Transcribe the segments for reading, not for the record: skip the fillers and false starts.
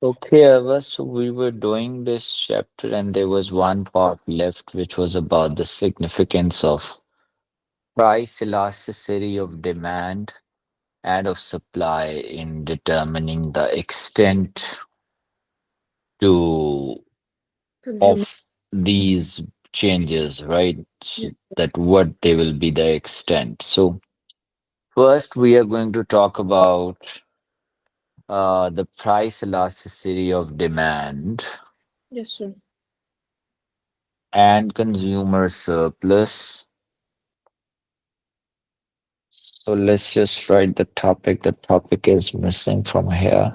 Okay, Ava, so we were doing this chapter, and there was one part left, which was about the significance of price elasticity of demand and of supply in determining the extent to Consumer. of these changes, right? Yes, That what they will be the extent. So first, we are going to talk about the price elasticity of demand yes, sir. and consumer surplus. So let's just write the topic. The topic is missing from here.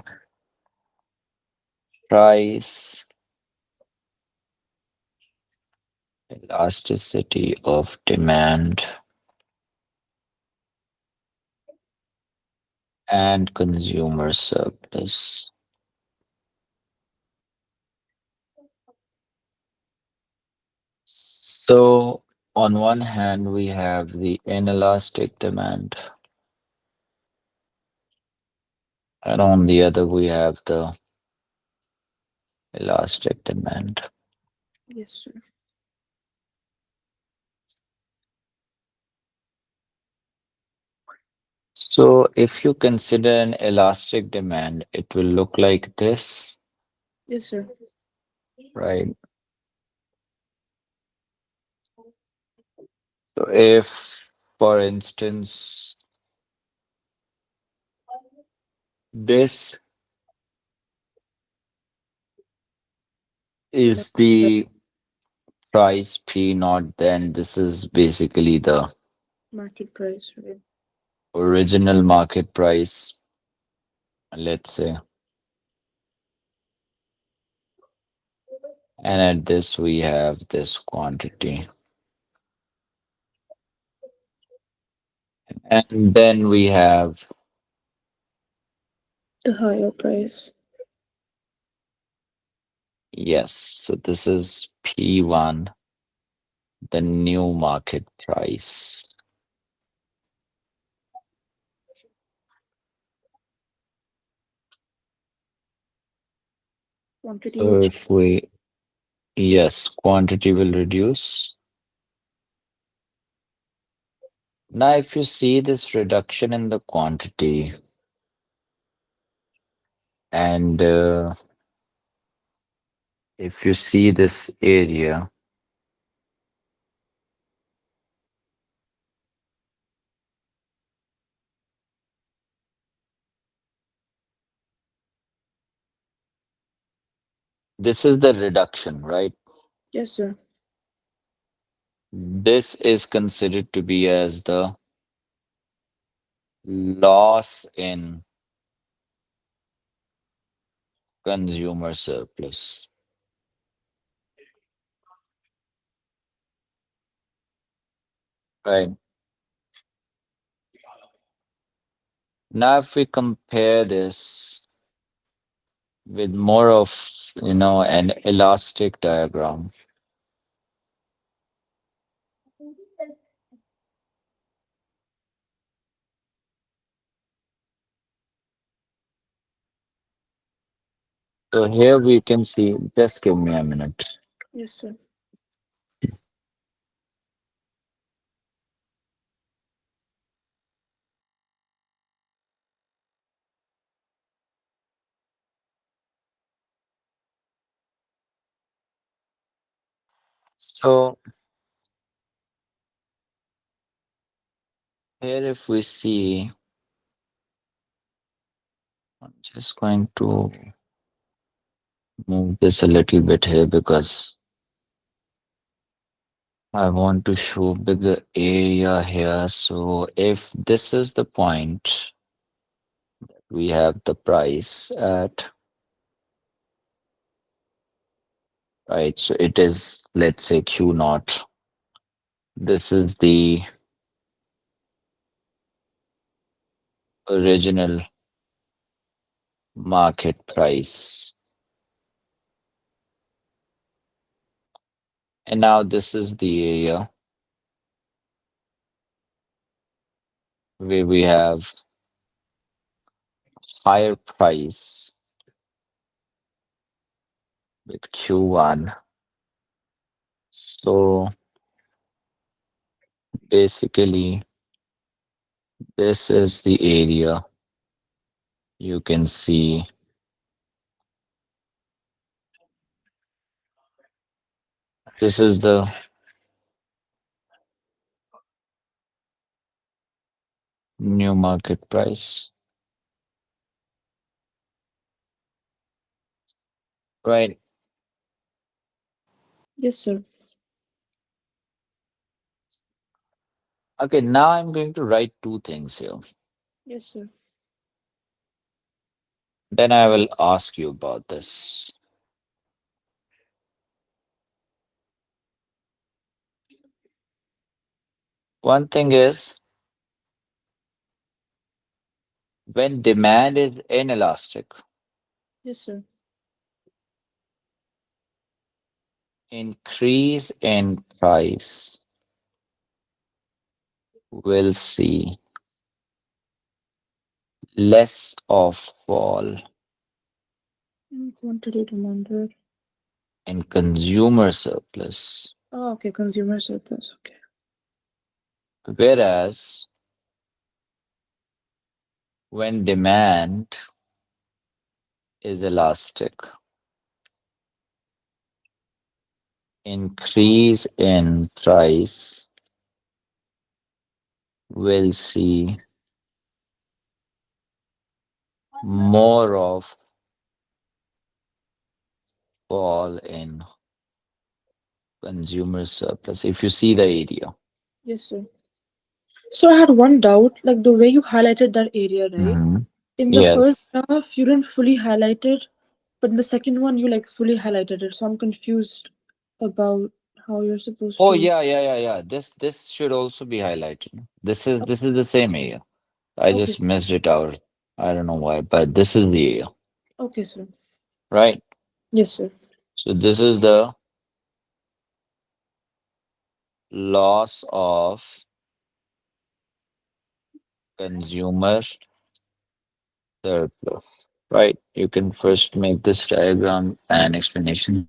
Price elasticity of demand and consumer surplus. So on one hand, we have the inelastic demand, and on the other, we have the elastic demand. Yes, sir. So if you consider an elastic demand, it will look like this, Yes, sir. right? So if, for instance, this is Market the price P naught, then this is basically the market price, right? original market price, let's say. And at this, we have this quantity. And then we have, The higher price. yes, so this is P1, the new market price. Quantity will So change. if we, yes, quantity will reduce. Now, if you see this reduction in the quantity, and if you see this area, this is the reduction, right? Yes, sir. This is considered to be as the loss in consumer surplus, right? Now, if we compare this with more of, an elastic diagram, so here we can see, just give me a minute. Yes, sir. So here, if we see, I'm just going to move this a little bit here because I want to show bigger area here. So if this is the point, we have the price at, right? So it is, let's say, Q naught. This is the original market price. And now this is the area where we have higher price with Q1. So basically, this is the area you can see. This is the new market price, right? Yes, sir. Okay, now I'm going to write two things here. Yes, sir. Then I will ask you about this. One thing is when demand is inelastic, Yes, sir. increase in price will see less of fall Quantity demanded. in consumer surplus. Oh, okay. Consumer surplus. Okay. Whereas when demand is elastic, increase in price will see more of fall in consumer surplus. If you see the area. Yes, sir. So I had one doubt, like the way you highlighted that area, right? Hmm. In the Yes. first graph, you didn't fully highlight it, but in the second one, you like fully highlighted it. So I'm confused about how you're supposed Oh to. yeah. This should also be highlighted. This is the same area. I Okay. just missed it out. I don't know why, but this is the area, Okay, sir. right? Yes, sir. So this is the loss of consumer surplus, right? You can first make this diagram and explanation.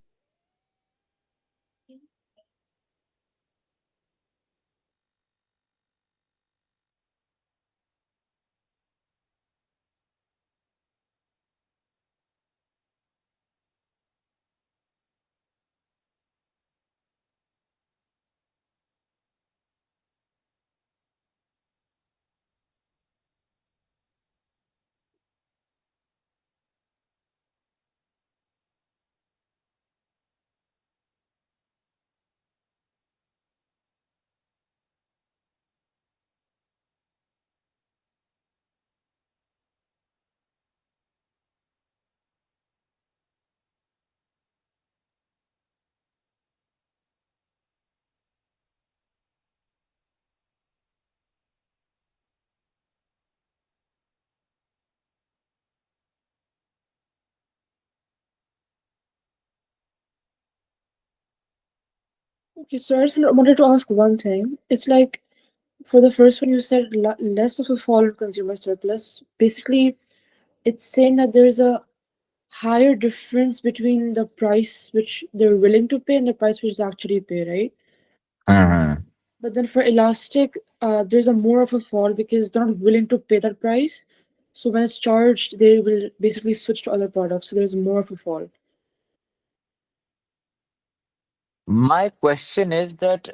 Okay, so I just wanted to ask one thing. It's like for the first one, you said less of a fall in consumer surplus. Basically, it's saying that there's a higher difference between the price which they're willing to pay and the price which is actually pay, right? Hmm. But then for elastic, there's a more of a fall because they're not willing to pay that price. So when it's charged, they will basically switch to other products. So there's more of a fall. My question is that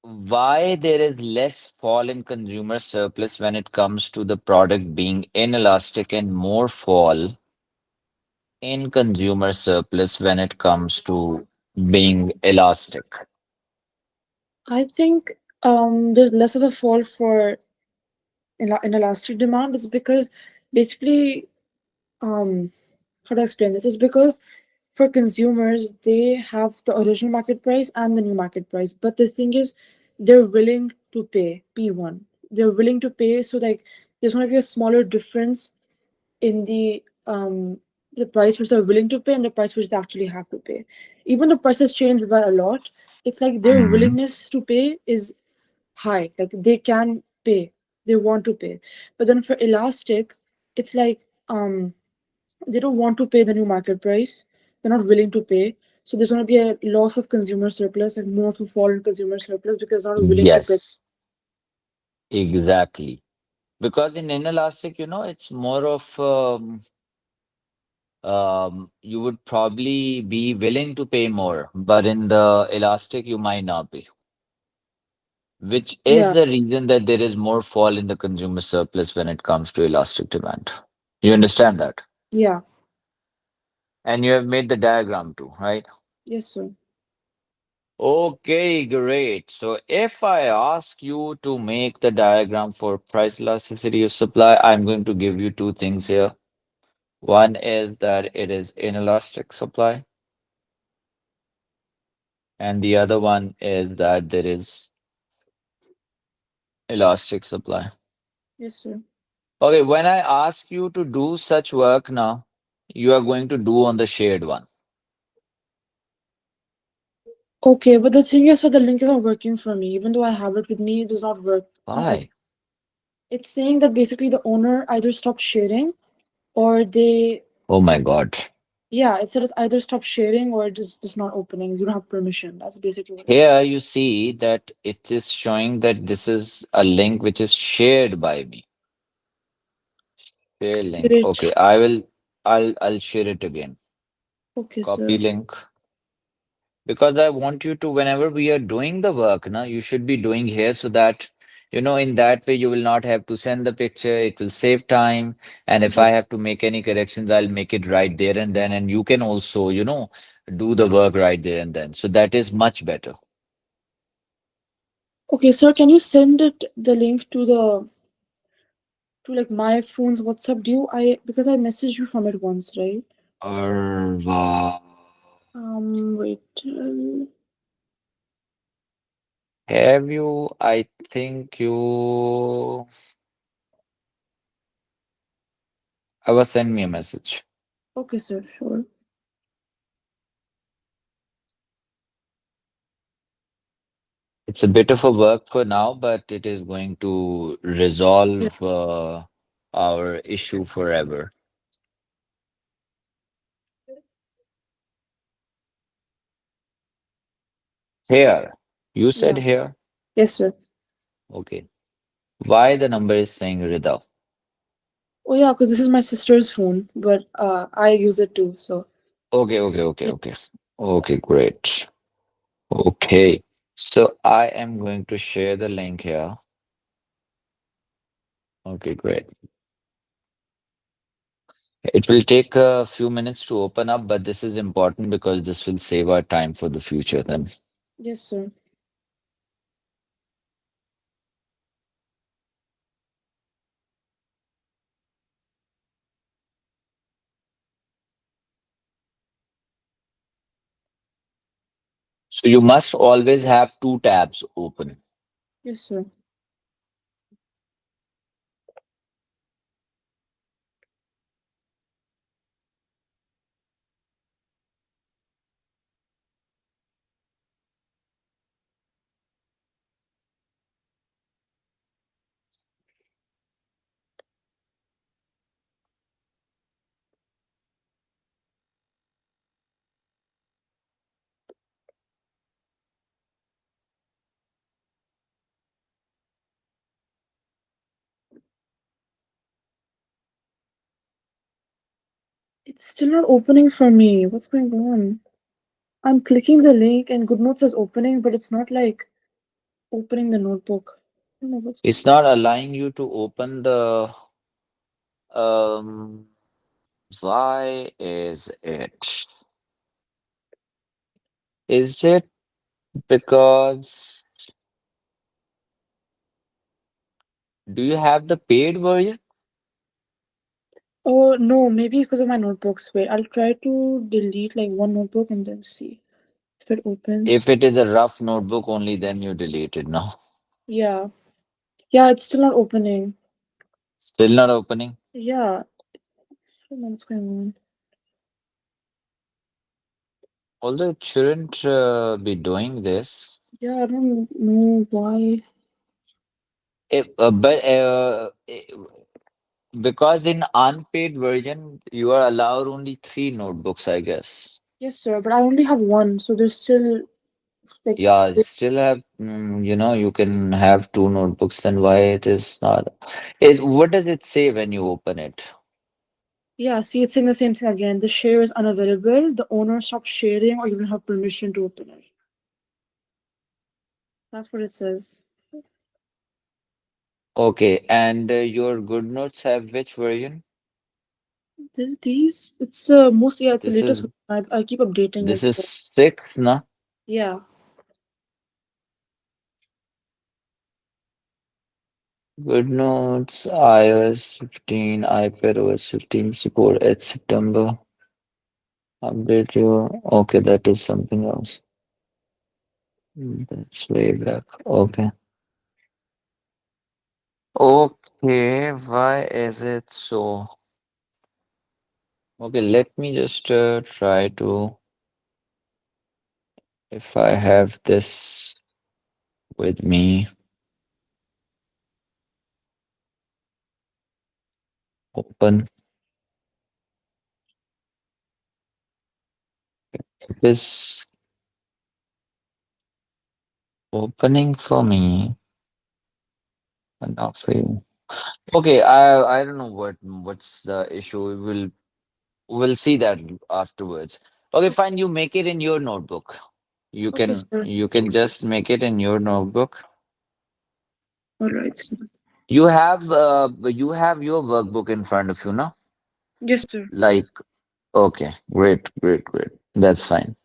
why there is less fall in consumer surplus when it comes to the product being inelastic and more fall in consumer surplus when it comes to being elastic. I think there's less of a fall for inelastic demand is because basically how to explain this is because for consumers they have the original market price and the new market price, but the thing is they're willing to pay P1. They're willing to pay, so like there's going to be a smaller difference in the price which they're willing to pay and the price which they actually have to pay. Even the prices change by a lot. It's like their Mhm. willingness to pay is high. Like they can pay, they want to pay. But then for elastic, it's like they don't want to pay the new market price. they're not willing to pay. So there's going to be a loss of consumer surplus and more of a fall in consumer surplus because they're not willing to pay. Yes, exactly. Because in inelastic, it's more of you would probably be willing to pay more, but in the elastic, you might not be, which is Yeah. the reason that there is more fall in the consumer surplus when it comes to elastic demand. You Yes. understand that? Yeah. And you have made the diagram too, right? Yes, sir. Okay, great. So if I ask you to make the diagram for price elasticity of supply, I'm going to give you two things here. One is that it is inelastic supply, and the other one is that there is elastic supply. Yes, sir. Okay, when I ask you to do such work now, you are going to do on the shared one. Okay, but the thing is, so the link is not working for me. Even though I have it with me, it does not work. It's not open. Why? It's saying that basically the owner either stopped sharing or they, Oh my God. yeah, it said it's either stopped sharing or it is just not opening. You don't have permission. That's basically what it said. Here you see that it is showing that this is a link which is shared by me. Share link. Wait. Okay, I'll share it again. Okay, Copy sir. link. Because I want you to, whenever we are doing the work, now you should be doing here so that, in that way you will not have to send the picture. It will save time. And if Yeah. I have to make any corrections, I'll make it right there and then. And you can also, do the work right there and then. So that is much better. Okay, sir, can you send it the link to like my phone's WhatsApp? Do you I because I messaged you from it once, right? Arva. Wait. Have you, I think you, Ava send me a message. Okay, sir, sure. It's a bit of a work for now, but it is going to Yeah. resolve our issue forever. Here, you said Yeah. here. Yes, sir. Okay. Why the number is saying Rida? Oh yeah, because this is my sister's phone, but I use it too. So Okay, okay, okay, yeah. okay. Okay, great. Okay. So I am going to share the link here. Okay, great. It will take a few minutes to open up, but this is important because this will save our time for the future then. Yes, sir. So you must always have two tabs open. Yes, sir. It's still not opening for me. What's going on? I'm clicking the link and GoodNotes says opening, but it's not like opening the notebook. I don't know what's going It's not allowing you to open the um why is it? Is it because do you have the paid version? Oh no, maybe because of my notebooks. Wait, I'll try to delete like one notebook and then see if it opens. If it is a rough notebook only, then you delete it now. Yeah. Yeah, it's still not opening. Still not opening. Yeah. I don't know what's going on. Although it shouldn't be doing this. Yeah, I don't know why. Because in unpaid version, you are allowed only three notebooks, I guess. Yes, sir, but I only have one, so there's still like Yeah, still have, you can have two notebooks, then why it is not? What does it say when you open it? yeah, see, it's saying the same thing again. The share is unavailable. The owner stopped sharing, or you don't have permission to open it. That's what it says. Okay, and your GoodNotes have which version? These, it's mostly, yeah, it's the This latest is one. I keep updating this it. is So six, na? yeah, GoodNotes, iOS 15, iPadOS 15 support at September. Update your. Okay, that is something else. That's way back. Okay. Okay, why is it so? Okay, let me just try to, if I have this with me, open. It is opening for me and not for you. Okay, I don't know what's the issue. We'll see that afterwards. Okay, fine. You make it in your notebook. You okay, can sir. you can just make it in your notebook. All right, sir. You have your workbook in front of you now. Yes, sir. Like, okay, great, great, great. That's fine.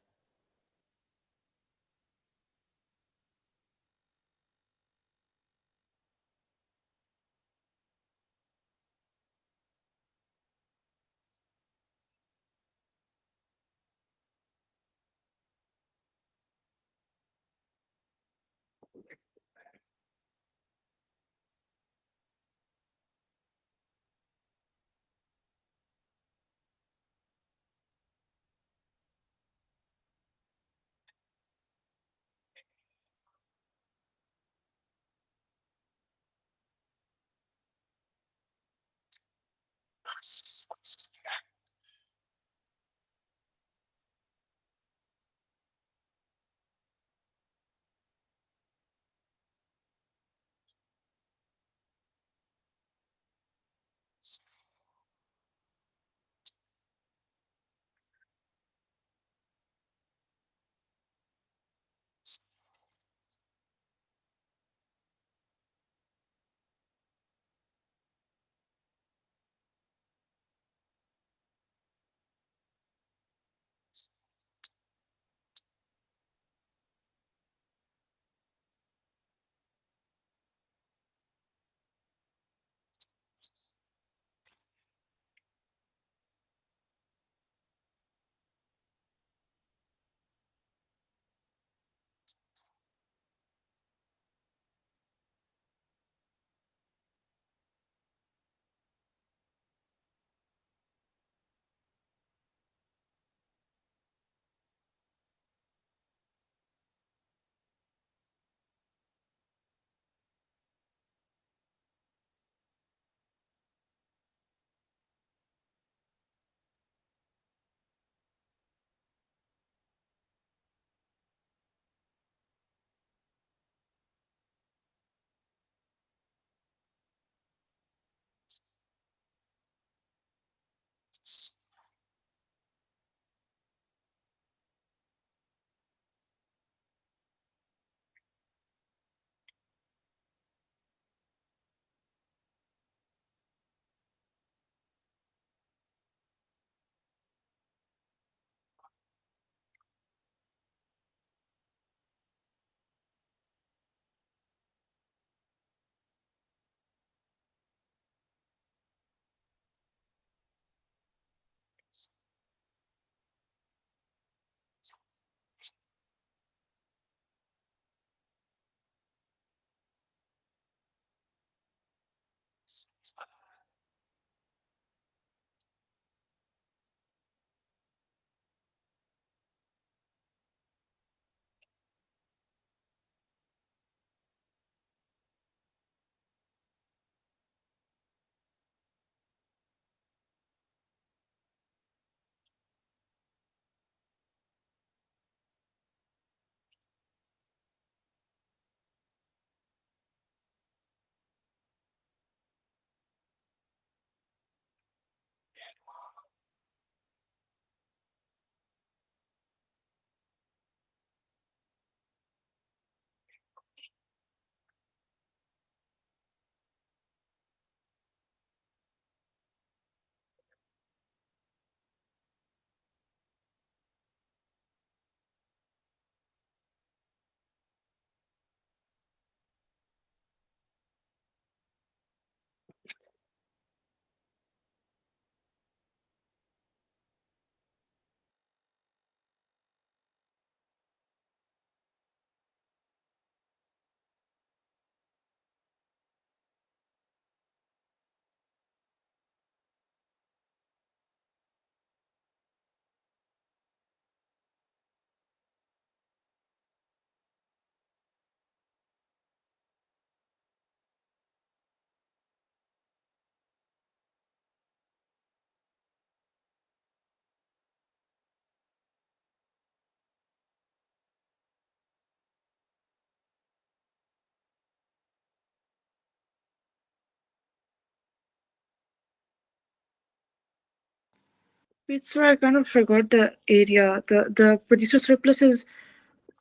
Wait, sorry, I kind of forgot the area. The producer surplus is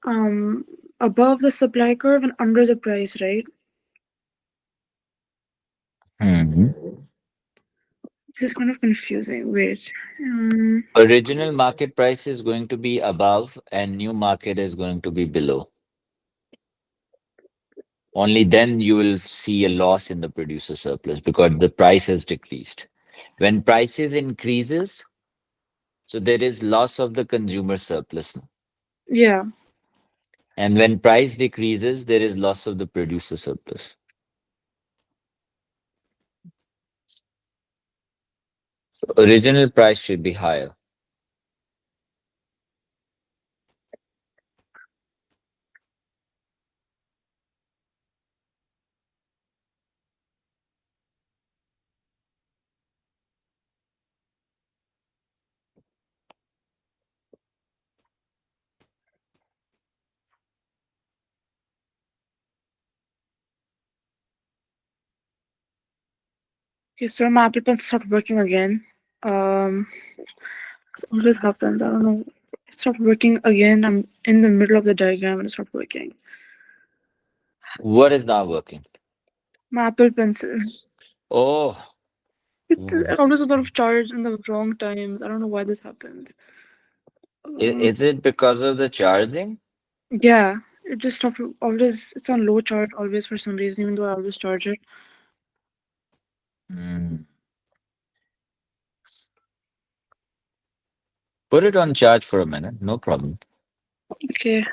um above the supply curve and under the price, right? Hmm. This is kind of confusing. Wait. Um, Original market price is going to be above and new market is going to be below. Only then you will see a loss in the producer surplus because the price has decreased. When prices increases, so there is loss of the consumer surplus. yeah. And when price decreases, there is loss of the producer surplus. So original price should be higher. Okay, so my Apple Pencil stopped working again. Um, this always happens. I don't know. It stopped working again. I'm in the middle of the diagram and it stopped working. What is not working? My Apple Pencil. Oh, It always goes out of charge in the wrong times. I don't know why this happens. is it because of the charging? Yeah, it just stopped. Always, it's on low charge always for some reason, even though I always charge it. Mm. Put it on charge for a minute, no problem. Okay.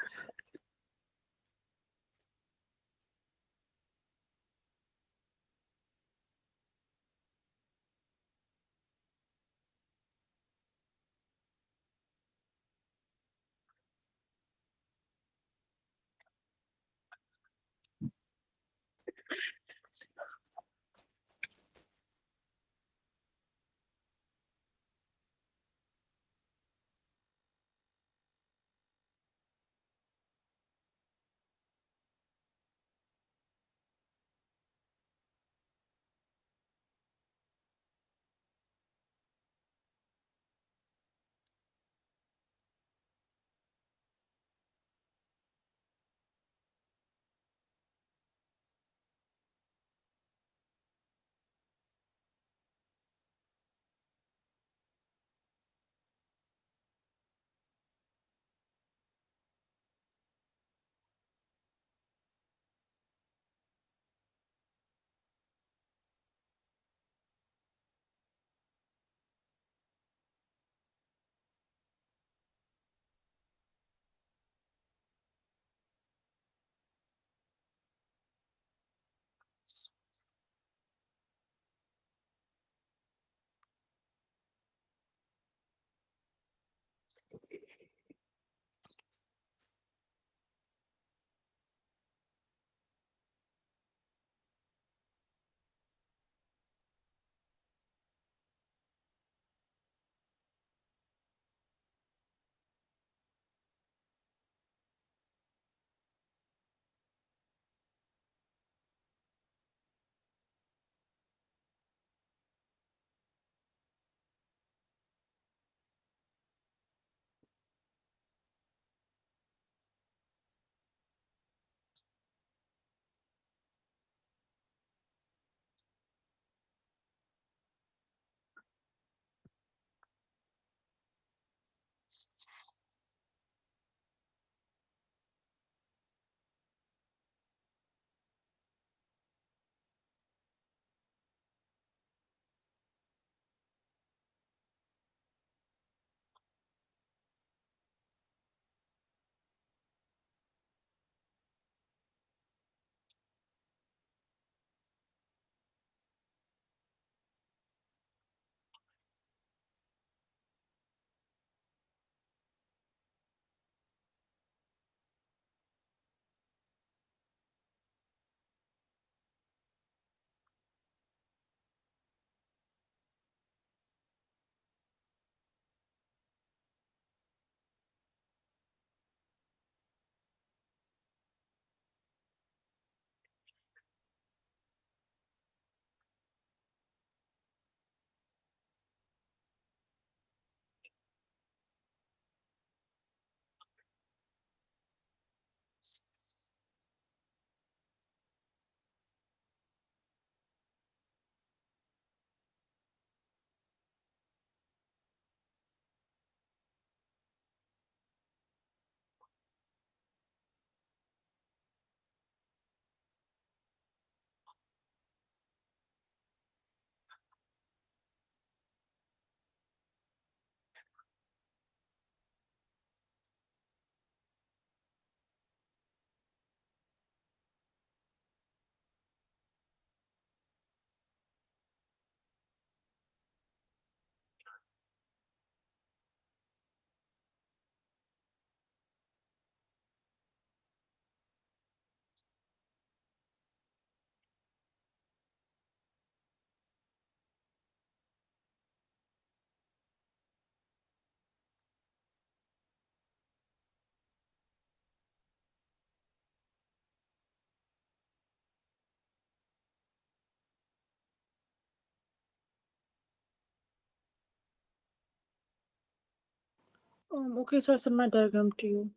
Okay, so I send my diagram to you.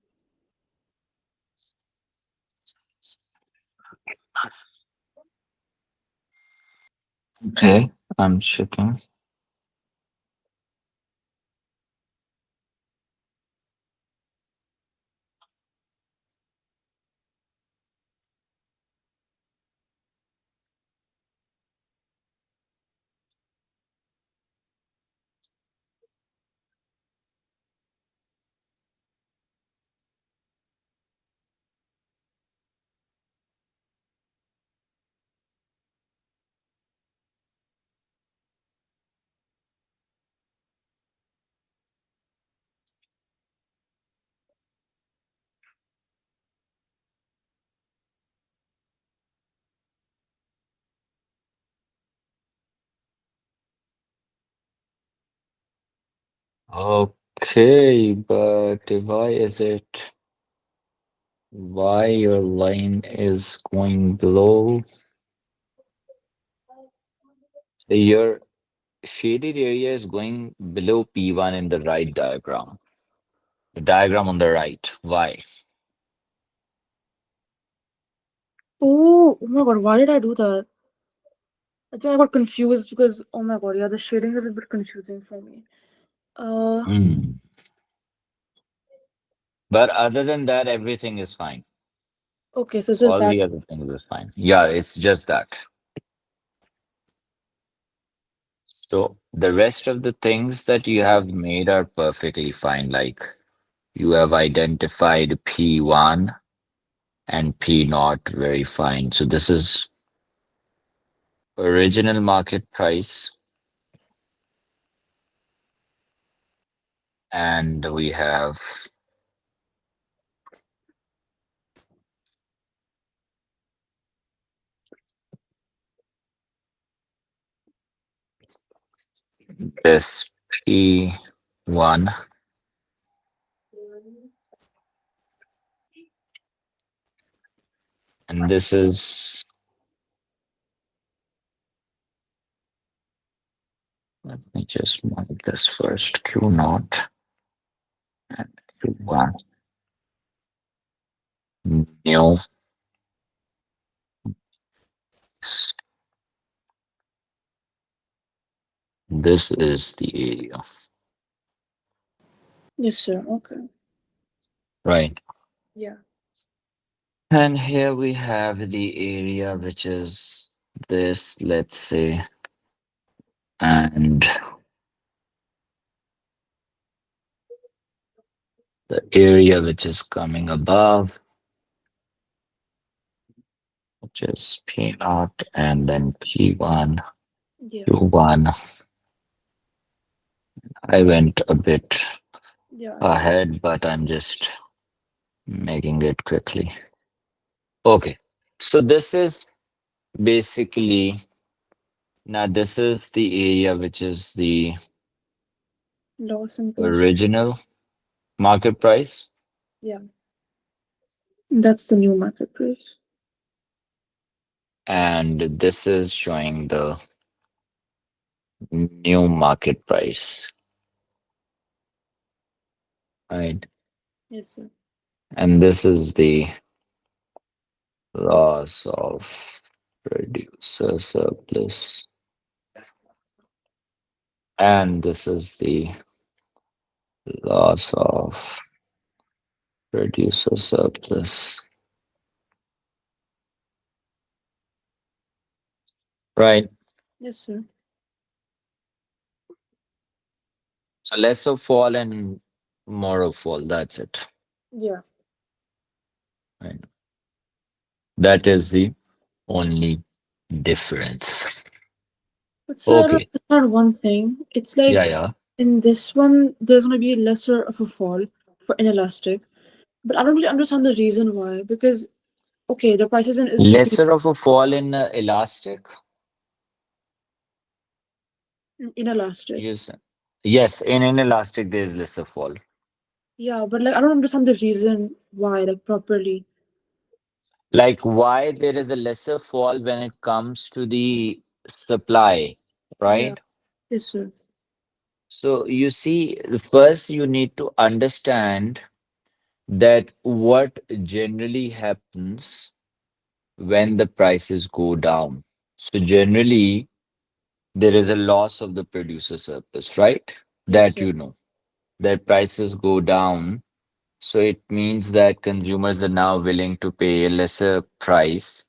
Okay, I'm checking. Okay, but why your line is going below? Your shaded area is going below P1 in the right diagram. The diagram on the right. Why? Oh my god, why did I do that? I think I got confused because oh my god, yeah, the shading is a bit confusing for me. Uh, Hmm. But other than that, everything is fine. okay, so it's just All that. the other things are fine. Yeah, it's just that. So the rest of the things that you have made are perfectly fine. Like you have identified P1 and P naught very fine. So this is original market price, and we have this P1, and this is, let me just mark this first, Q naught and Q1. New, this is the area, Yes, sir. Okay. right? Yeah. And here we have the area, which is this, let's say, and the area which is coming above, which is P naught, and then P1, Yeah. Q1. I went a bit Yeah, it's okay. ahead, but I'm just making it quickly. Okay, so this is basically, now this is the area which is the Loss in purchase. original market price, Yeah. That's the new market price. and this is showing the new market price, right? Yes, sir. And this is the loss of producer surplus, and this is the loss of producer surplus, right? Yes, sir. So less of fall and more of fall. That's it. Yeah. Right. That is the only difference. But sir, I don't Okay. understand one thing. It's Yeah, like yeah. in this one, there's gonna be lesser of a fall for inelastic. But I don't really understand the reason why. Because okay, the price is decreasing Lesser of a fall in elastic. inelastic. Yes. Yes, in inelastic there is lesser fall. Yeah, but like I don't understand the reason why, like properly. Like why there is a lesser fall when it comes to the supply, Yeah. right? Yes, sir. So you see, first you need to understand that what generally happens when the prices go down. So generally there is a loss of the producer surplus, right? Yes, That sir. you know, that prices go down. So it means that consumers are now willing to pay a lesser price,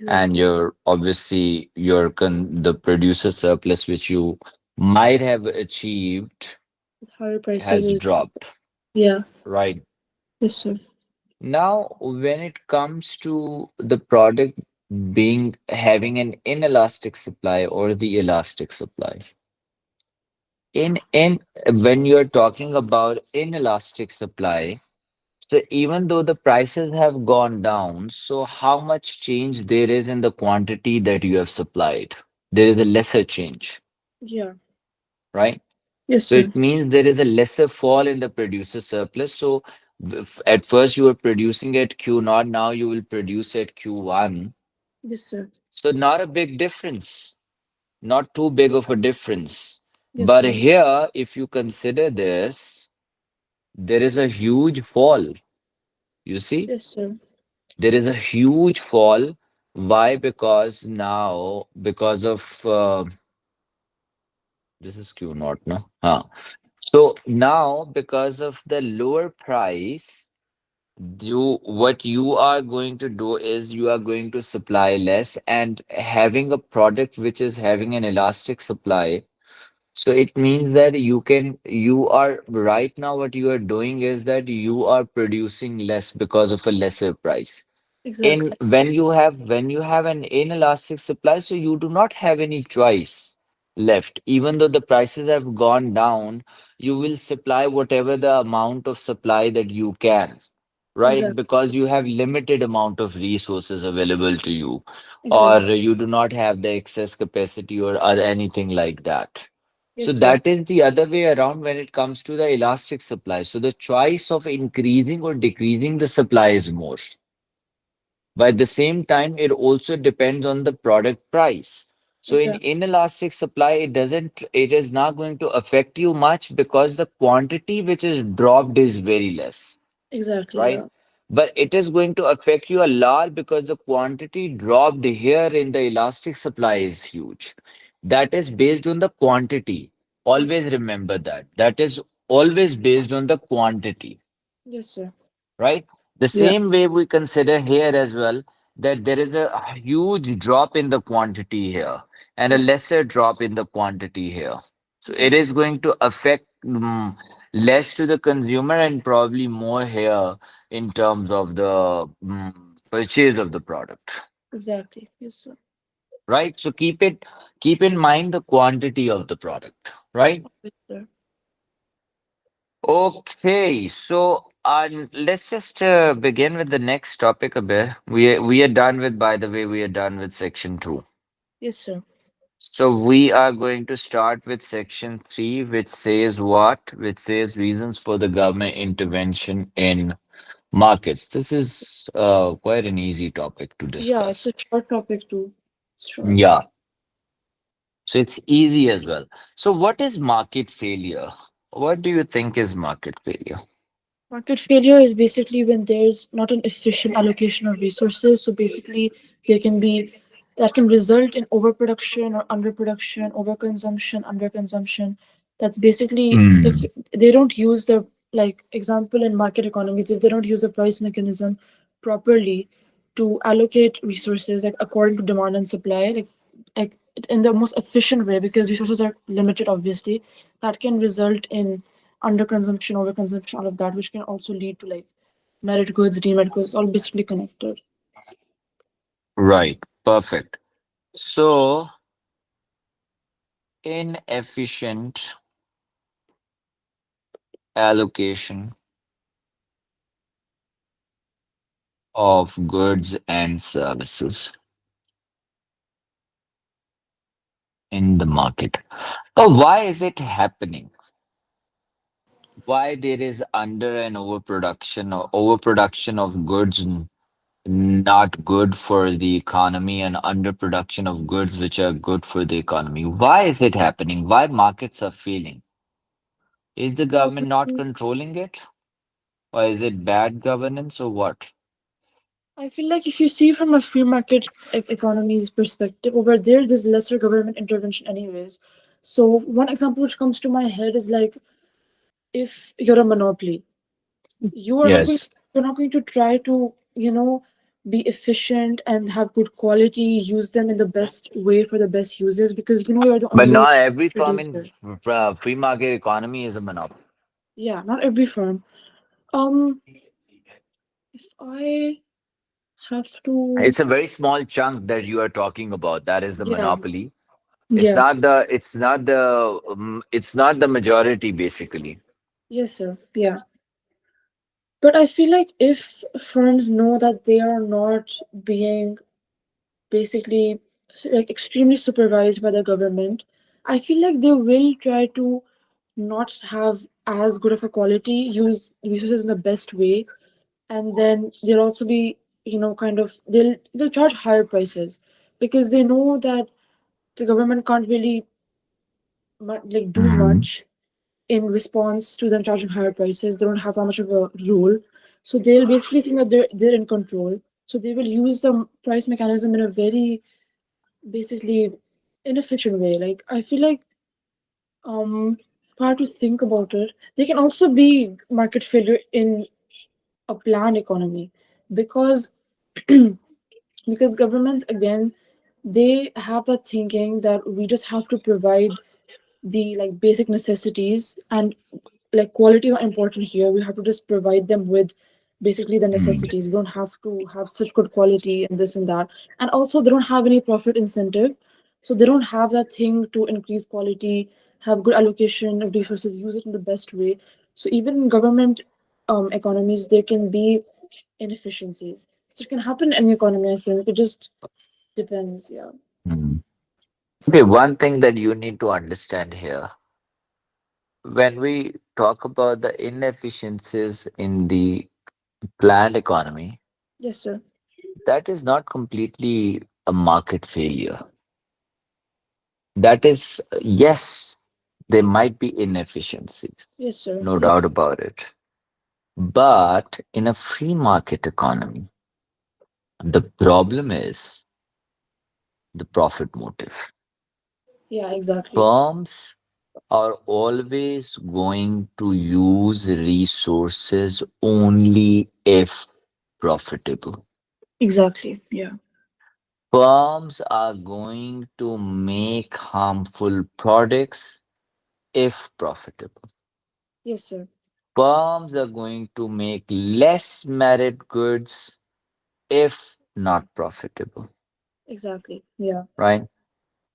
and Exactly. your obviously the producer surplus which you might have achieved Higher prices has is, dropped, yeah. right? Yes, sir. Now, when it comes to the product being having an inelastic supply or the elastic supply, in when you're talking about inelastic supply, so even though the prices have gone down, so how much change there is in the quantity that you have supplied? There is a lesser change, Yeah. right? Yes, So sir. it means there is a lesser fall in the producer surplus. So at first you were producing at Q naught, now you will produce at Q1. Yes, sir. So not a big difference, not too big of a difference. Yes, But sir. here, if you consider this, there is a huge fall. You see, Yes, sir. there is a huge fall. Why? Because now, because of this is Q naught, no? Huh. So now, because of the lower price, what you are going to do is you are going to supply less, and having a product which is having an elastic supply. So it means that you are right now what you are doing is that you are producing less because of a lesser price. In Exactly. when you have an inelastic supply, so you do not have any choice left. Even though the prices have gone down, you will supply whatever the amount of supply that you can, right? Exactly. Because you have limited amount of resources available to you, or Exactly. you do not have the excess capacity or anything like that. So Yes, sir. that is the other way around when it comes to the elastic supply. So the choice of increasing or decreasing the supply is more. But at the same time, it also depends on the product price. So in Exactly. inelastic supply, it is not going to affect you much because the quantity which is dropped is very less, Exactly. right? Yeah. But it is going to affect you a lot because the quantity dropped here in the elastic supply is huge. That is based on the quantity. Yes. Always remember that. That is always based on the quantity, Yes, sir. right? The Yeah. same way we consider here as well that there is a huge drop in the quantity here and a Yes. lesser drop in the quantity here. So it Exactly. is going to affect less to the consumer and probably more here in terms of the purchase of the product, Exactly. Yes, sir. right? So keep in mind the quantity of the product, right? Yes, sir. Okay, so let's just begin with the next topic a bit. We are done with, by the way, we are done with section two. Yes, sir. So we are going to start with section three, which says what? Which says reasons for the government intervention in markets. This is quite an easy topic to Yeah, it's discuss. a short topic too. It's short. Yeah, so it's easy as well. So what is market failure? What do you think is market failure? Market failure is basically when there's not an efficient allocation of resources. So basically, there can be that can result in overproduction or underproduction, overconsumption, underconsumption. That's basically if Mm. they don't use the, like example in market economies, if they don't use the price mechanism properly to allocate resources like according to demand and supply, like in the most efficient way, because resources are limited, obviously, that can result in underconsumption, overconsumption, all of that, which can also lead to like merit goods, demerit goods, all basically connected. Right, perfect. So, inefficient allocation of goods and services in the market. Why is it happening? Why there is under and overproduction or overproduction of goods not good for the economy and underproduction of goods which are good for the economy? Why is it happening? Why markets are failing? Is the government not controlling it? Or is it bad governance or what? I feel like if you see from a free market economy's perspective, over there, there's lesser government intervention, anyways. So, one example which comes to my head is like if you're a monopoly, you are not going, Yes. you're not going to try to, be efficient and have good quality, use them in the best way for the best users because you're the But only not every firm in producer. free market economy is a monopoly. Yeah, not every firm. Um, if I have to, It's a very small chunk that you are talking about. That is the yeah, monopoly. yeah, It's not the majority basically. yes, sir, yeah. But I feel like if firms know that they are not being basically like extremely supervised by the government, I feel like they will try to not have as good of a quality, use resources in the best way, and then they'll also be, kind of they'll charge higher prices because they know that the government can't really do Mm. much in response to them charging higher prices. They don't have that much of a role. So they'll basically think that they're in control. So they will use the price mechanism in a very basically inefficient way. Like I feel like hard to think about it. They can also be market failure in a planned economy because because governments again they have that thinking that we just have to provide the like basic necessities and like quality are important here. We have to just provide them with basically the Mm. necessities. We don't have to have such good quality and this and that. And also they don't have any profit incentive. So they don't have that thing to increase quality, have good allocation of resources, use it in the best way. So even in government economies, there can be inefficiencies. So it can happen in any economy, I think. It just depends, yeah. Mm. Okay, one thing that you need to understand here when we talk about the inefficiencies in the planned economy, Yes, sir. that is not completely a market failure. That is, yes, there might be inefficiencies, Yes, sir. no Yeah. doubt about it. But in a free market economy, the problem is the profit motive. Yeah, exactly. Firms are always going to use resources only if profitable. Exactly. Yeah. Firms are going to make harmful products if profitable. Yes, sir. Firms are going to make less merit goods if not profitable, Exactly. Yeah. right?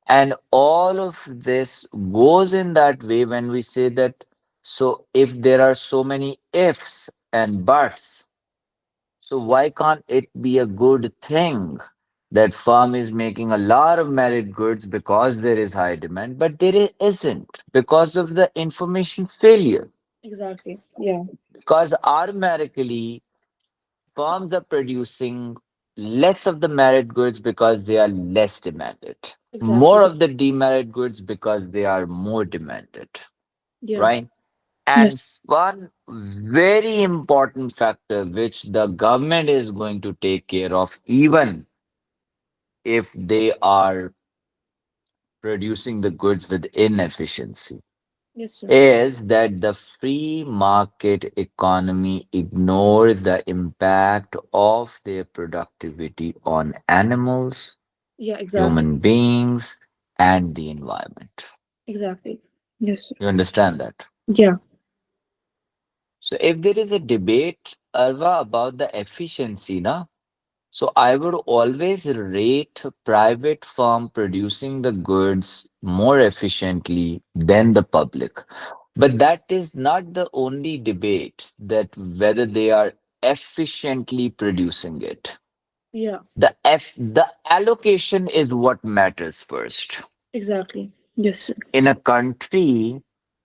And all of this goes in that way when we say that, so if there are so many ifs and buts, so why can't it be a good thing that firm is making a lot of merit goods because there is high demand, but isn't because of the information failure? Exactly. Yeah. Because automatically firms are producing less of the merit goods because they are less demanded, more Exactly. of the demerit goods because they are more demanded, Yeah. right? Yes. And one very important factor which the government is going to take care of, even if they are producing the goods with inefficiency, Yes, sir. is that the free market economy ignore the impact of their productivity on animals, Yeah. Exactly. human beings, and the environment. Exactly. Yes, sir. You understand that? Yeah. So if there is a debate, Arva, about the efficiency, na, so I would always rate private firm producing the goods more efficiently than the public. But that is not the only debate that whether they are efficiently producing it. Yeah. The allocation is what matters first. Exactly. Yes, sir. In a country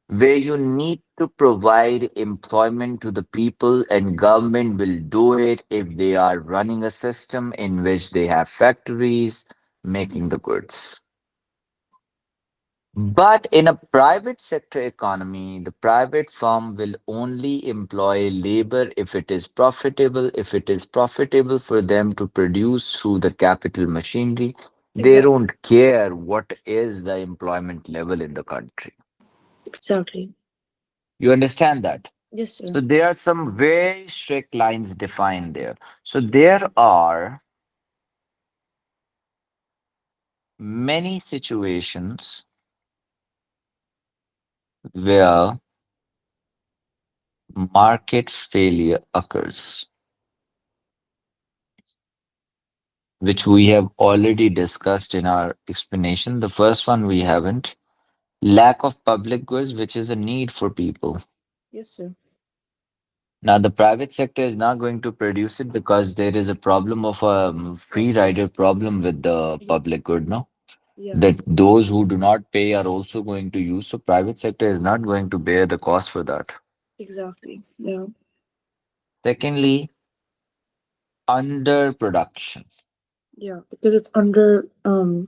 where you need to provide employment to the people and government will do it if they are running a system in which they have factories making the goods. But in a private sector economy, the private firm will only employ labor if it is profitable. If it is profitable for them to produce through the capital machinery, they Exactly. don't care what is the employment level in the country. Exactly. You understand that? Yes, So sir. there are some very strict lines defined there. So there are many situations where market failure occurs, which we have already discussed in our explanation. The first one we haven't. Lack of public goods, which is a need for people. Yes, sir. Now, the private sector is not going to produce it because there is a problem of a free rider problem with the Yeah. public good, no? Yeah. That those who do not pay are also going to use. So private sector is not going to bear the cost for that. Exactly. Yeah. Secondly, underproduction. Yeah. Because it's under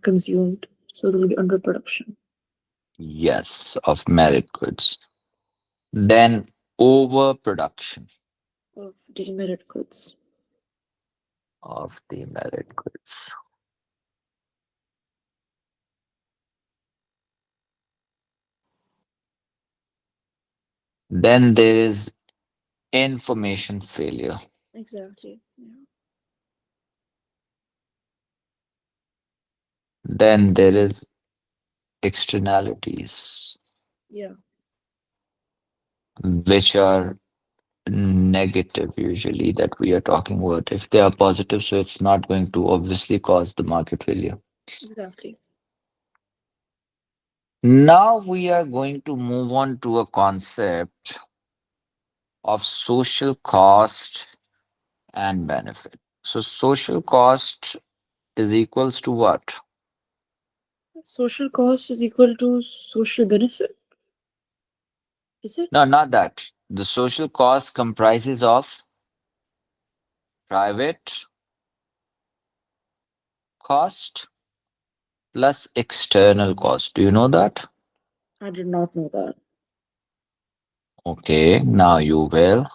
consumed, so it'll be underproduction Yes, of merit goods. Then overproduction of demerit goods. of the merit goods. Then there is information failure. Exactly. Yeah. Then there is externalities, Yeah. which are negative usually that we are talking about. If they are positive, so it's not going to obviously cause the market failure. Exactly. Now we are going to move on to a concept of social cost and benefit. So social cost is equals to what? Social cost is equal to social benefit. Is it? No, not that. The social cost comprises of private cost plus external cost. Do you know that? I did not know that. Okay, now you will.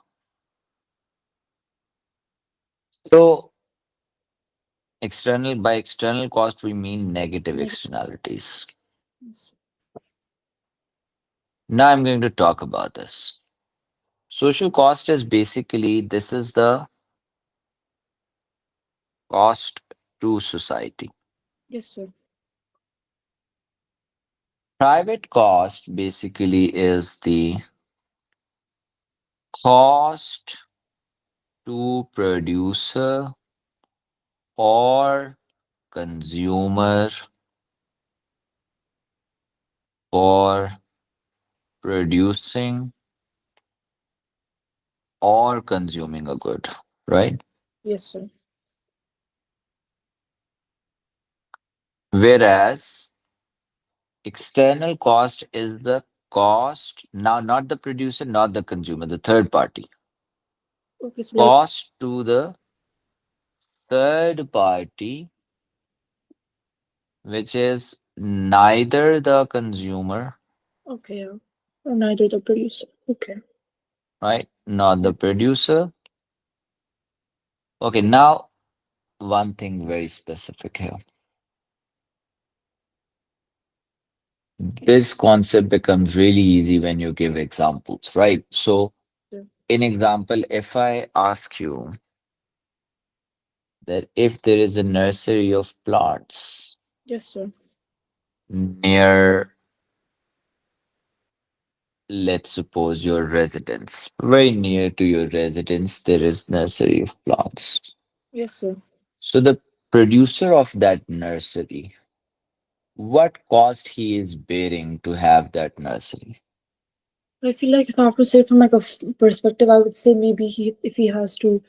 So external by external cost we mean negative Negative. externalities. Now I'm going to talk about this. Social cost is basically this is the cost to society. Yes, sir. Private cost basically is the cost to producer or consumer for producing or consuming a good, right? Yes, sir. Whereas external cost is the cost, now not the producer, not the consumer, the third party. Okay, so like, Cost to the third party, which is neither the consumer, okay, yeah. Or neither the producer. Okay. right? Not the producer. Okay, now one thing very specific here. This concept becomes really easy when you give examples, right? So, Yeah. in example, if I ask you that if there is a nursery of plants Yes, sir. near, let's suppose your residence, very near to your residence, there is nursery of plants. Yes, sir. So the producer of that nursery, what cost he is bearing to have that nursery? I feel like if I have to say from like a perspective, I would say maybe if he has to,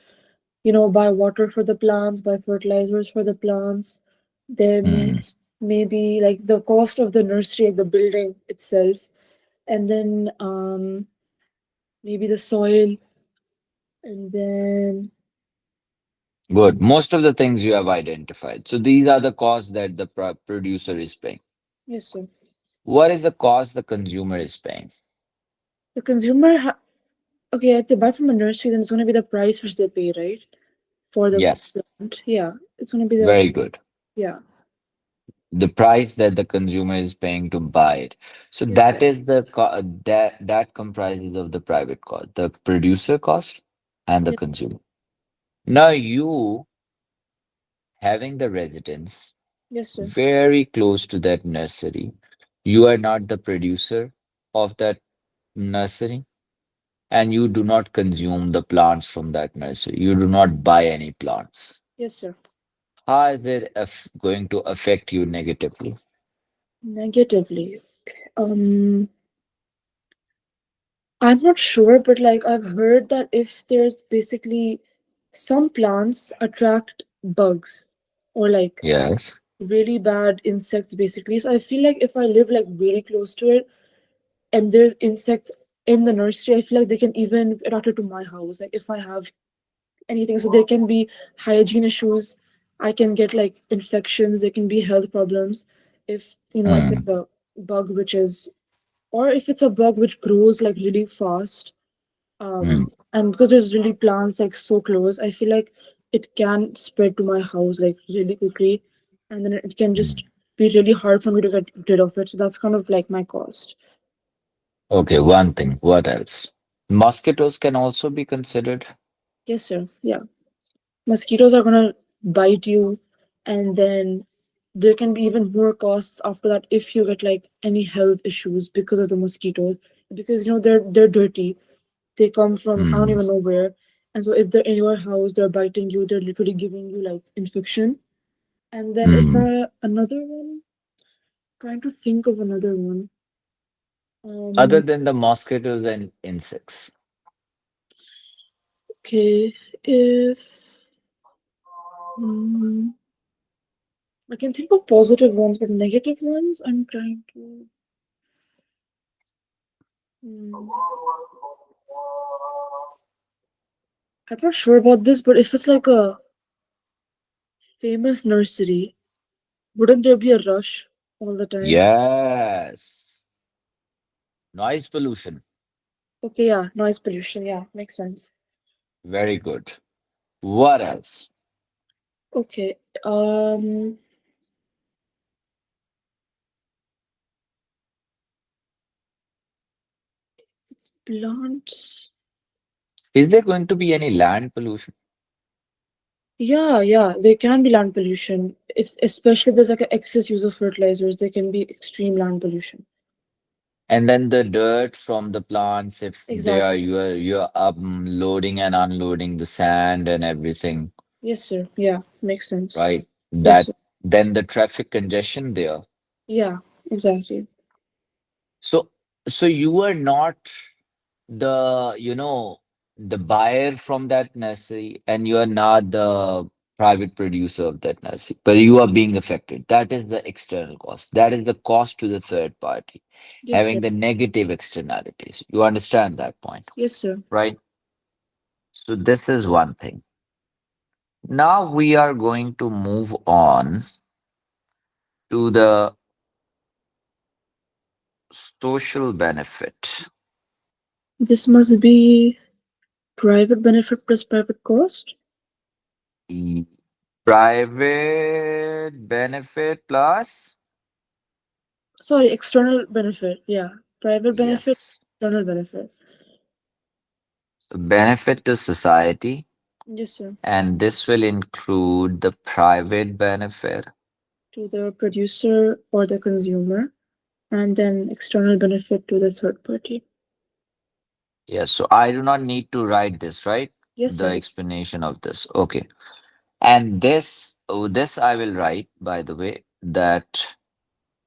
buy water for the plants, buy fertilizers for the plants, then Hmm. maybe like the cost of the nursery, like the building itself, and then maybe the soil, and then Good. Most of the things you have identified. So these are the costs that the producer is paying. yes, sir. What is the cost the consumer is paying? The consumer, okay, if they buy from a nursery, then it's going to be the price which they pay, right? For the Yes, plant. Yeah, it's going to be the, very good. yeah. The price that the consumer is paying to buy it. So Yes, that sir. is that comprises of the private cost, the producer cost and the Yes, consumer. Now you having the residence yes, sir. very close to that nursery, you are not the producer of that nursery and you do not consume the plants from that nursery. You do not buy any plants. Yes, sir. How is it going to affect you negatively? Negatively. Um, I'm not sure, but like I've heard that if there's basically some plants attract bugs or like Yes. really bad insects basically. So I feel like if I live like really close to it and there's insects in the nursery, I feel like they can even attract it to my house. Like if I have anything, so there can be hygiene issues. I can get like infections. There can be health problems if it's like Mm, a bug which is, or if it's a bug which grows like really fast. mm, And because there's really plants like so close, I feel like it can spread to my house like really quickly, and then it can just mm. be really hard for me to get rid of it. So that's kind of like my cost. Okay, one thing. What else? Mosquitoes can also be considered. Yes, sir. Yeah. Mosquitoes are gonna bite you, and then there can be even more costs after that if you get like any health issues because of the mosquitoes, because they're dirty, they come from I don't Mm, even know where, and so if they're in your house, they're biting you, they're literally giving you like infection. And then if mm. I another one, trying to think of another one. Other um than the mosquitoes and insects. okay, if mm, I can think of positive ones, but negative ones I'm trying to. Mm, I'm not sure about this, but if it's like a famous nursery, wouldn't there be a rush all the time? Yes. Noise pollution. Okay, yeah, noise pollution. Yeah, makes sense. Very good. What else? Okay, um, it's plants. Is there going to be any land pollution? Yeah, yeah, there can be land pollution. If especially if there's like an excess use of fertilizers, there can be extreme land pollution. And then the dirt from the plants, if they are Exactly. you're loading and unloading the sand and everything, Yes, sir. Yeah, makes sense. right? Yes, That sir. then the traffic congestion there. Yeah, exactly. So so you are not the the buyer from that nursery and you are not the private producer of that nursery, but you are being affected. That is the external cost. That is the cost to the third party, Yes, having sir. the negative externalities. You understand that point, Yes, sir. right? So this is one thing. Now we are going to move on to the social benefit. This must be private benefit plus private cost. E- Private benefit plus, Sorry, external benefit. Yeah, private benefit, yes. external benefit. So benefit to society, Yes, sir. and this will include the private benefit. To the producer or the consumer, and then external benefit to the third party. Yes, so I do not need to write this, right? Yes, The sir. explanation of this. Okay. And this I will write, by the way, that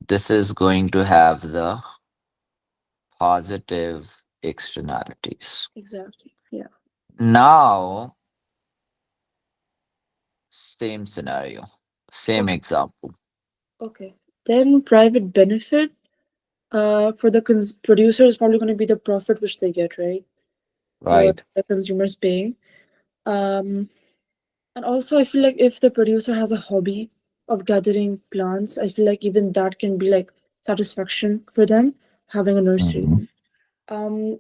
this is going to have the positive externalities. Exactly. Yeah. Now, same scenario, same Okay. example, Okay. Then private benefit. For the producer is probably going to be the profit which they get, right? For right? the consumers paying. Um, and also I feel like if the producer has a hobby of gathering plants, I feel like even that can be like satisfaction for them having a nursery. Mhm.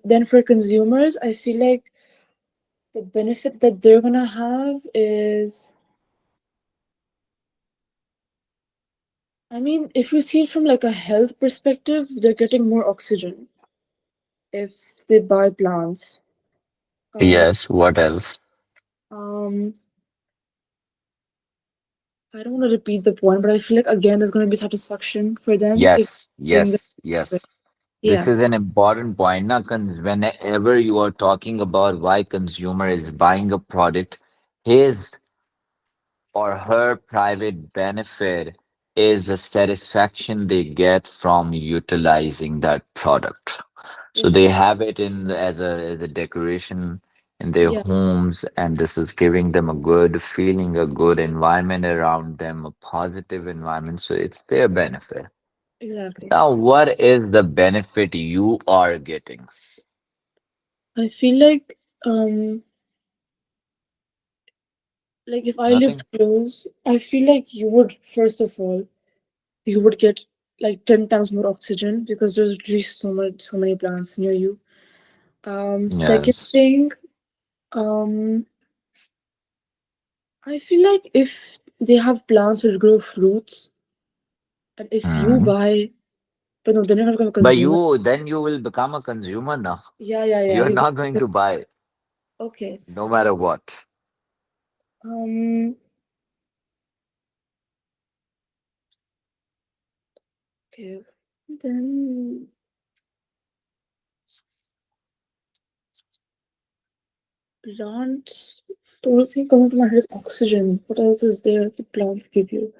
Then for consumers, I feel like the benefit that they're gonna have is, I mean, if you see it from like a health perspective, they're getting more oxygen if they buy plants. Uh, Yes, what else? um, I don't want to repeat the point, but I feel like again there's going to be satisfaction for them if Yes, bring the yes, yes. This yeah, is an important point. Now, whenever you are talking about why consumer is buying a product, his or her private benefit is the satisfaction they get from utilizing that product. So yes they sir, have it as a decoration in their yeah, homes, and this is giving them a good feeling, a good environment around them, a positive environment. So it's their benefit. exactly. Now, what is the benefit you are getting? I feel like if I lived Nothing? close, I feel like you would first of all you would get like 10 times more oxygen because there's just so many plants near you. Second Yes. thing, um, I feel like if they have plants which grow fruits, and if you Mhm. buy, but no, then you're not gonna But consume it. then you will become a consumer now. Yeah, yeah, yeah. You're You not going to buy okay. no matter what. Um, okay. Then plants. The only thing coming to my head is oxygen. What else is there that plants give you?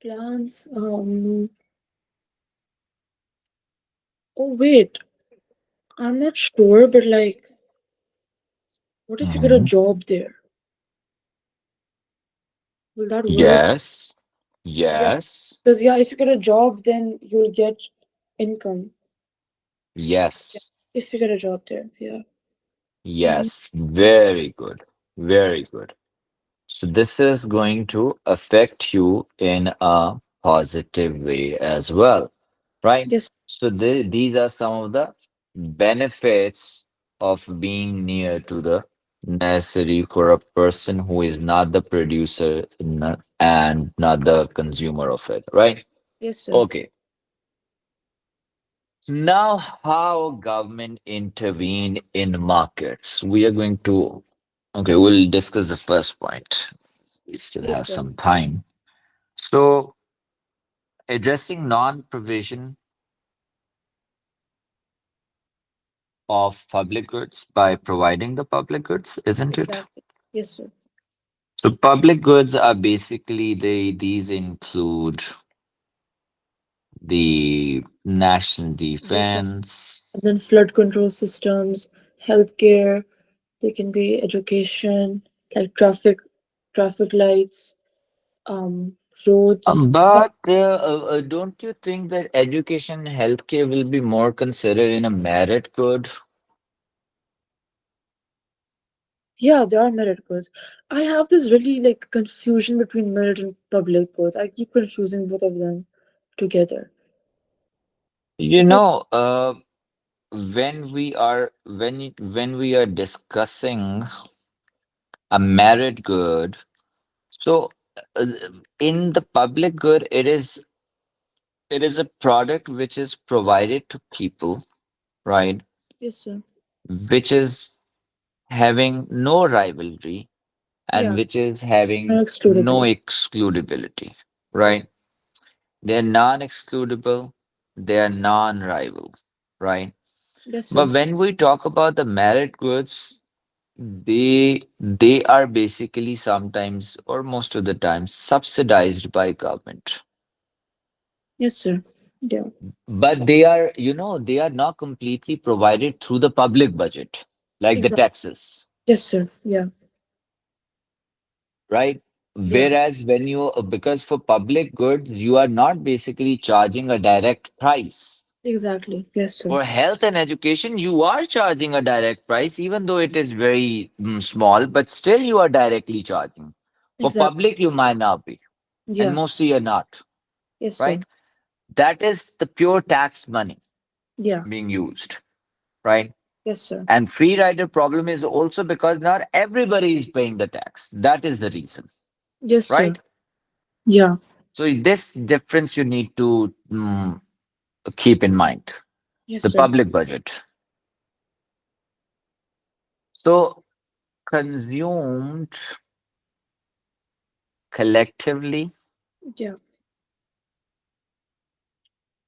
Plants. Oh wait, I'm not sure, but like, what if you get a Mhm. job there? Will that work? Yes. Yeah, Yes. because yeah, if you get a job, then you'll get income. Yeah, Yes. if you get a job there, yeah. Um, Yes. Very good. Very good. So this is going to affect you in a positive way as well, right? yes, So these are some of the benefits of being near to the nursery for a person who is not the producer and not the consumer of it, right? yes, sir. Okay. Now, how government intervene in markets? We are going to, okay, we'll discuss the first point. We still Yes, have sir. some time. So, addressing non-provision of public goods by providing the public goods, isn't it? Exactly. Yes, sir. So, public goods are basically these include the national Defense, defense. and then flood control systems, healthcare. They can be education, like traffic lights, roads. But don't you think that education and healthcare will be more considered in a merit good? Yeah, there are merit goods. I have this really like confusion between merit and public goods. I keep confusing both of them together You because know, when we are discussing a merit good, so uh, in the public good, it is a product which is provided to people, right? yes, sir. Which is having no rivalry and Yeah, which is no having no excludability. excludability, Yes, right? They're non-excludable, they are non-rival, right? yes, But sir. when we talk about the merit goods, they are basically sometimes or most of the time subsidized by government. Yes, sir. Yeah. But they are not completely provided through the public budget, like the Exactly. taxes, Yes, sir. Yeah. right? Yeah. Whereas because for public goods, you are not basically charging a direct price. Exactly. Yes, sir. For health and education, you are charging a direct price, even though it is very small, but still you are directly charging. For Exactly. public, you might not be, and Yeah. mostly you're not, Yes, right? sir. That is the pure tax money Yeah. being used, right? Yes, sir. And free rider problem is also because not everybody is paying the tax. That is the reason, Yes, sir. right? Yeah. So this difference you need to keep in mind. Yes, The sir. public budget. So consumed collectively, Yeah.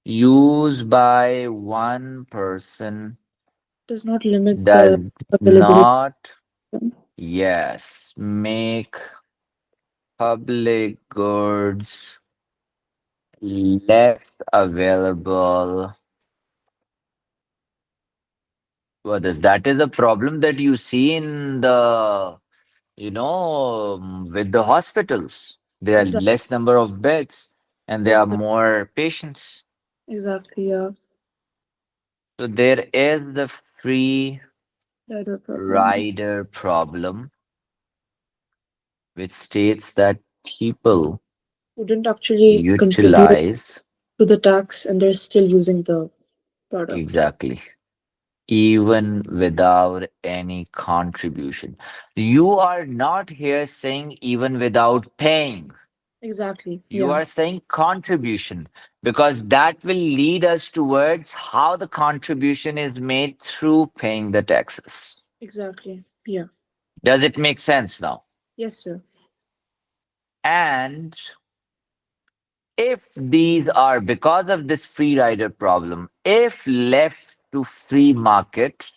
used by one person Does not limit the does availability. not, yes, make public goods less available to others. That is a problem that you see in the, with the hospitals. There are Exactly. less number of beds and there Yes, are sir. more patients. Exactly. Yeah. So there is the free Rider problem. rider problem, which states that people Wouldn't actually contribute utilize to the tax and they're still using the product. exactly even without any contribution. You are not here saying even without paying. Exactly. You Yeah. are saying contribution because that will lead us towards how the contribution is made through paying the taxes. Exactly. Yeah. Does it make sense now? Yes, sir. And if these are because of this free rider problem, if left to free market,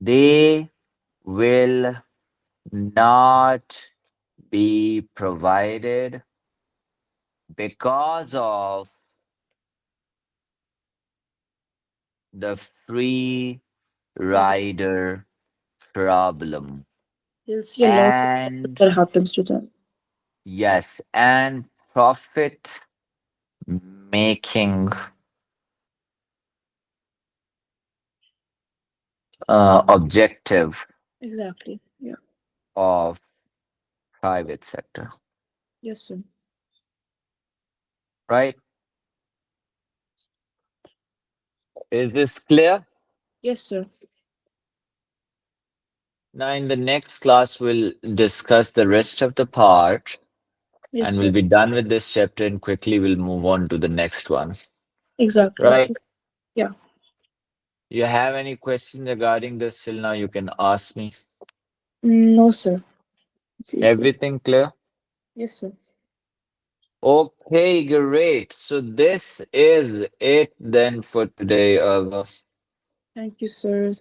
they will not be provided because of the free Rider. rider problem. You'll see a lot of And that happens to them. yes, and profit making objective Exactly. Yeah. of private sector, Yes, sir. right? Is this clear? Yes, sir. Now, in the next class, we'll discuss the rest of the part Yes, and sir. we'll be done with this chapter and quickly we'll move on to the next one. Exactly. Right? Yeah. You have any questions regarding this till now? You can ask me. No, sir. It's easier. Everything clear? Yes, sir. Okay, great. So this is it then for today. Thank you, sir.